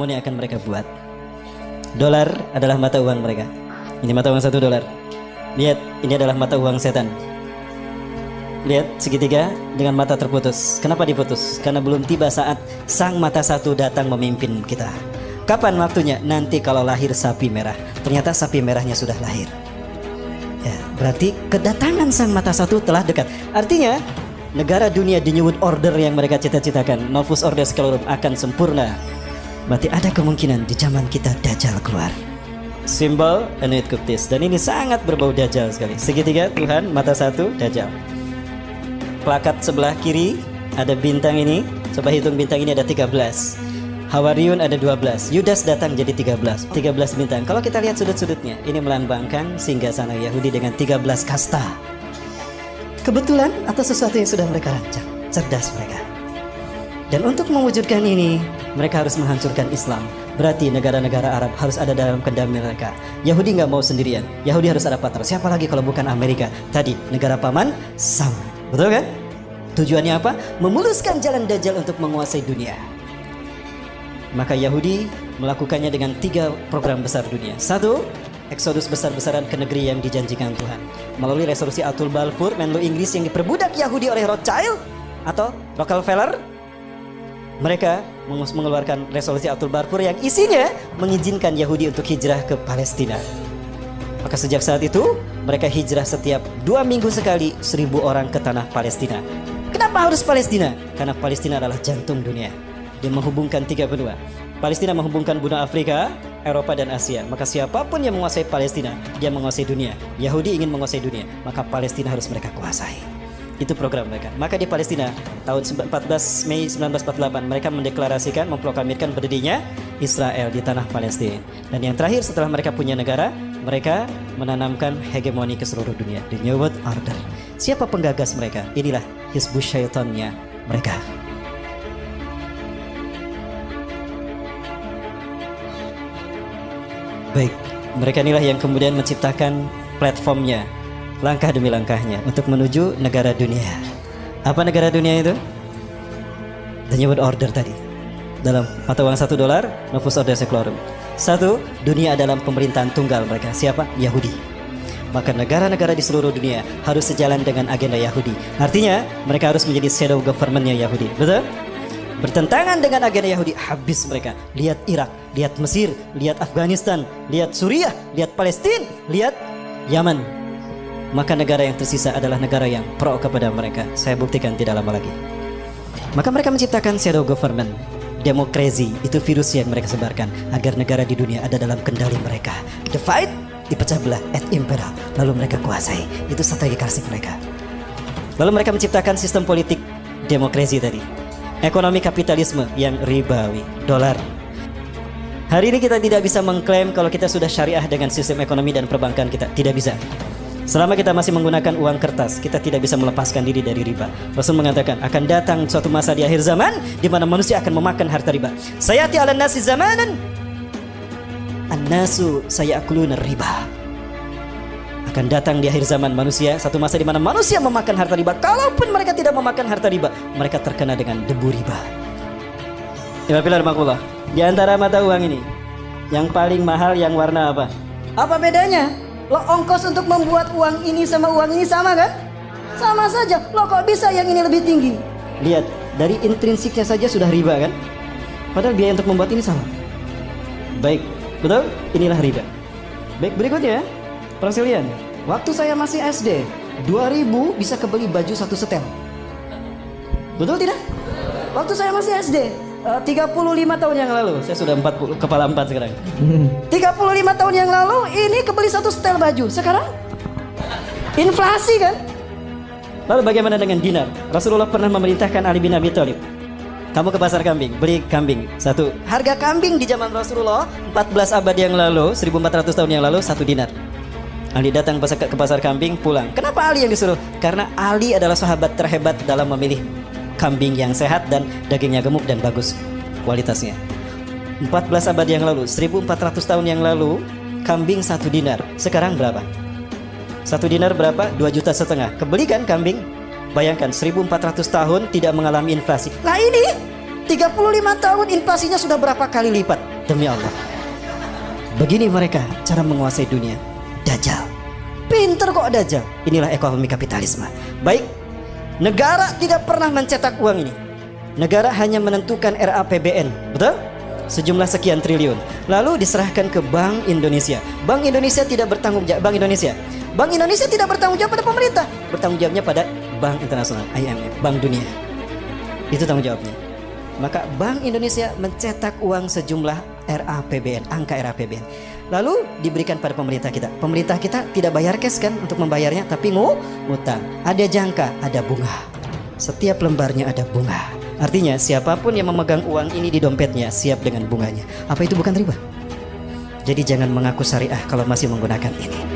Ini akan mereka buat. Dolar adalah mata uang mereka. Ini mata uang $1. Lihat, ini adalah mata uang setan. Lihat segitiga dengan mata terputus. Kenapa diputus? Karena belum tiba saat sang mata satu datang memimpin kita. Kapan waktunya? Nanti kalau lahir sapi merah. Ternyata sapi merahnya sudah lahir. Ya, berarti kedatangan sang mata satu telah dekat. Artinya negara dunia di New World Order yang mereka cita-citakan, Novus Ordo Seclorum, akan sempurna. Berarti ada kemungkinan di zaman kita Dajjal keluar. Simbol Anuit Kuptis. Dan ini sangat berbau Dajjal sekali. Segitiga Tuhan, mata satu, Dajjal. Plakat sebelah kiri ada bintang ini. Coba hitung bintang ini ada 13. Hawariun ada 12. Yudas datang jadi 13. 13 bintang. Kalau kita lihat sudut-sudutnya, ini melambangkan singgasana Yahudi dengan 13 kasta. Kebetulan atau sesuatu yang sudah mereka rancang. Cerdas mereka. Dan untuk mewujudkan ini, mereka harus menghancurkan Islam. Berarti negara-negara Arab harus ada dalam kendali mereka. Yahudi nggak mau sendirian. Yahudi harus ada partner. Siapa lagi kalau bukan Amerika? Tadi negara paman Sam. Betul kan? Tujuannya apa? Memuluskan jalan Dajjal untuk menguasai dunia. Maka Yahudi melakukannya dengan 3 program besar dunia. 1. Eksodus besar-besaran ke negeri yang dijanjikan Tuhan. Melalui resolusi Atul Balfour, Menlo Inggris yang diperbudak Yahudi oleh Rothschild atau Rockefeller. Mereka mengeluarkan resolusi Atul Balfour yang isinya mengizinkan Yahudi untuk hijrah ke Palestina. Maka sejak saat itu mereka hijrah setiap 2 minggu sekali 1.000 orang ke tanah Palestina. Kenapa harus Palestina? Karena Palestina adalah jantung dunia. Dia menghubungkan 3 benua. Palestina menghubungkan benua Afrika, Eropa dan Asia. Maka siapapun yang menguasai Palestina, dia menguasai dunia. Yahudi ingin menguasai dunia, maka Palestina harus mereka kuasai. Itu program mereka. Maka di Palestina tahun 14 Mei 1948 mereka mendeklarasikan, memproklamirkan berdirinya Israel di tanah Palestina. Dan yang terakhir setelah mereka punya negara, mereka menanamkan hegemoni ke seluruh dunia, the New World Order. Siapa penggagas mereka? Inilah Hizbus Syaitannya mereka. Baik, mereka inilah yang kemudian menciptakan platformnya, langkah demi langkahnya untuk menuju negara dunia. Apa negara dunia itu? The New World Order tadi. Dalam mata uang $1, Novus Ordo Seclorum. 1. Dunia dalam pemerintahan tunggal mereka. Siapa? Yahudi. Maka negara-negara di seluruh dunia harus sejalan dengan agenda Yahudi. Artinya mereka harus menjadi shadow government-nya Yahudi. Betul? Bertentangan dengan agenda Yahudi, habis mereka. Lihat Irak, lihat Mesir, lihat Afghanistan, lihat Suriah, lihat Palestina, lihat Yaman. Maka negara yang tersisa adalah negara yang pro kepada mereka. Saya buktikan tidak lama lagi. Maka mereka menciptakan shadow government. Demokrasi itu virus yang mereka sebarkan agar negara di dunia ada dalam kendali mereka. Divide, dipecah belah, et impera. Lalu mereka kuasai. Itu strategi klasik mereka. Lalu mereka menciptakan sistem politik demokrasi tadi. Ekonomi kapitalisme yang ribawi, dolar. Hari ini kita tidak bisa mengklaim kalau kita sudah syariah dengan sistem ekonomi dan perbankan kita. Tidak bisa. Selama kita masih menggunakan uang kertas, kita tidak bisa melepaskan diri dari riba. Rasul mengatakan akan datang suatu masa di akhir zaman di mana manusia akan memakan harta riba. Sayati 'alan nasi zamanan an-nasu sayakuluna riba. Akan datang di akhir zaman manusia satu masa di mana manusia memakan harta riba. Kalaupun mereka tidak memakan harta riba, mereka terkena dengan debu riba. Di antara mata uang ini, yang paling mahal yang warna apa? Apa bedanya? Lo ongkos untuk membuat uang ini sama uang ini sama kan? Sama saja. Lo kok bisa yang ini lebih tinggi? Lihat, dari intrinsiknya saja sudah riba kan? Padahal biaya untuk membuat ini sama. Baik, betul? Inilah riba. Baik, berikutnya perselisihan. Waktu saya masih SD, 2000 bisa kebeli baju 1 setel. Betul tidak? Waktu saya masih SD, 35 tahun yang lalu. Saya sudah 40, kepala 4 sekarang. 35 tahun yang lalu ini kebeli 1 setel baju. Sekarang inflasi kan? Lalu bagaimana dengan dinar? Rasulullah pernah memerintahkan Ali bin Abi Thalib, kamu ke pasar kambing, beli kambing 1. Harga kambing di zaman Rasulullah 14 abad yang lalu, 1400 tahun yang lalu 1 dinar. Ali datang ke pasar kambing, pulang. Kenapa Ali yang disuruh? Karena Ali adalah sahabat terhebat dalam memilih kambing yang sehat dan dagingnya gemuk dan bagus kualitasnya. 14 abad yang lalu, 1400 tahun yang lalu, kambing 1 dinar. Sekarang berapa? 1 dinar berapa? 2,5 juta. Kebelikan kambing? Bayangkan 1400 tahun tidak mengalami inflasi. Lah ini 35 tahun inflasinya sudah berapa kali lipat? Demi Allah. Begini mereka cara menguasai dunia. Dajjal. Pinter kok Dajjal. Inilah ekonomi kapitalisme. Baik, negara tidak pernah mencetak uang ini. Negara hanya menentukan RAPBN, betul? Sejumlah sekian triliun. Lalu diserahkan ke Bank Indonesia. Bank Indonesia tidak bertanggung jawab. Bank Indonesia tidak bertanggung jawab pada pemerintah. Bertanggung jawabnya pada Bank Internasional, IMF, Bank Dunia. Itu tanggung jawabnya. Maka Bank Indonesia mencetak uang sejumlah RAPBN, angka RAPBN. Lalu diberikan pada pemerintah kita. Pemerintah kita tidak bayar cash kan untuk membayarnya, tapi ngutang. Ada jangka, ada bunga. Setiap lembarnya ada bunga. Artinya siapapun yang memegang uang ini di dompetnya siap dengan bunganya. Apa itu bukan riba? Jadi jangan mengaku syariah kalau masih menggunakan ini.